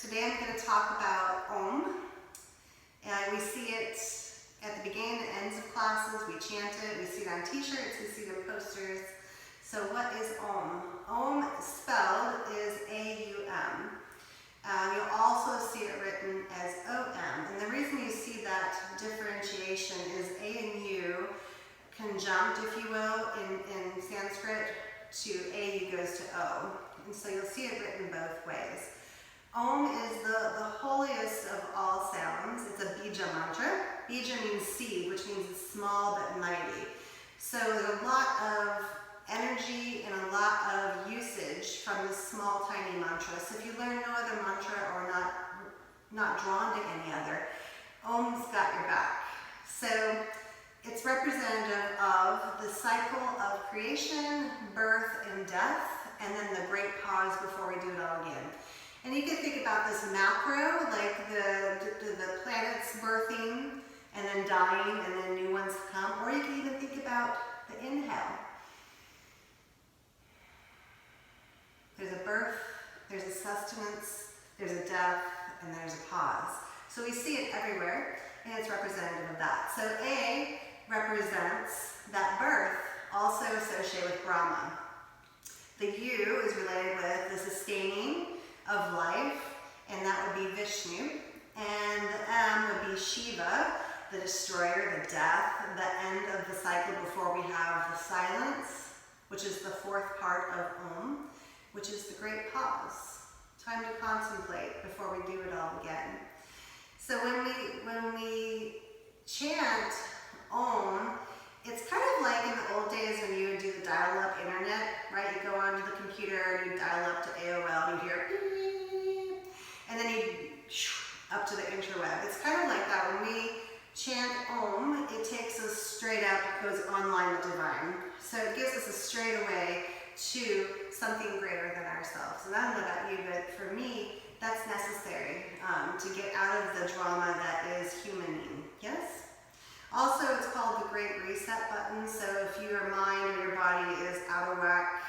Today I'm going to talk about Om. We see it at the beginning and ends of classes. We chant it. We see it on t-shirts. We see it on posters. So what is Om? Om spelled is A-U-M. You'll also see it written as O-M. And the reason you see that differentiation is A and U conjunct, if you will, in Sanskrit. To A goes to O. And so you'll see it written both ways. Om is the holiest of all sounds. It's a bija mantra. Bija means seed, which means it's small but mighty. So there's a lot of energy and a lot of usage from this small, tiny mantra. So if you learn no other mantra or not drawn to any other, Om's got your back. So it's representative of the cycle of creation, birth, and death, and then the great pause before we do it all again. And you can think about this macro, like the planets birthing and then dying and then new ones come, or you can even think about the inhale. There's a birth, there's a sustenance, there's a death, and there's a pause. So we see it everywhere, and it's representative of that. So A represents that birth, also associated with Brahma. The U is related with the sustaining of life, and that would be Vishnu. And the M would be Shiva, the destroyer, the death, the end of the cycle before we have the silence, which is the fourth part of Om, which is the great pause. Time to contemplate before we do it all again. So when we chant Om, it's kind of like in the old days when you would do the dial-up internet, right? You go onto the computer, you dial up to AOL, and you hear beep, and then you up to the interweb. It's kind of like that. When we chant Om, it takes us straight out, it goes online with divine. So it gives us a straight away to something greater than ourselves. And I don't know about you, but for me, that's necessary to get out of the drama that is humaning. Yes? Also, it's called the Great Reset button. So if your mind or your body is out of whack,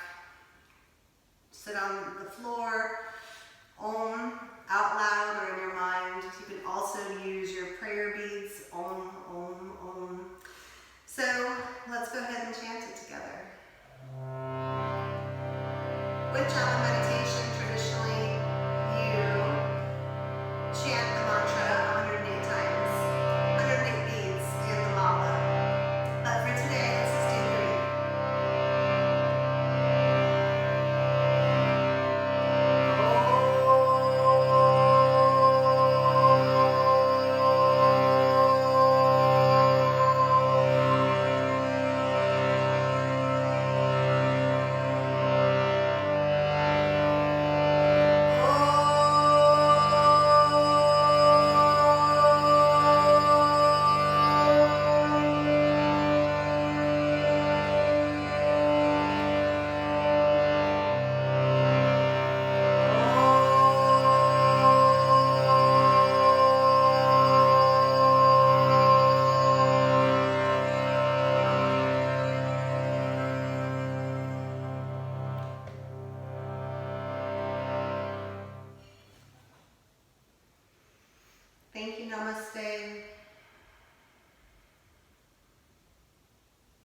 sit on the floor, Om out loud or in your mind. You can also use your prayer beads, Om, Om, Om. So let's go ahead and chant it together. With Japa meditation.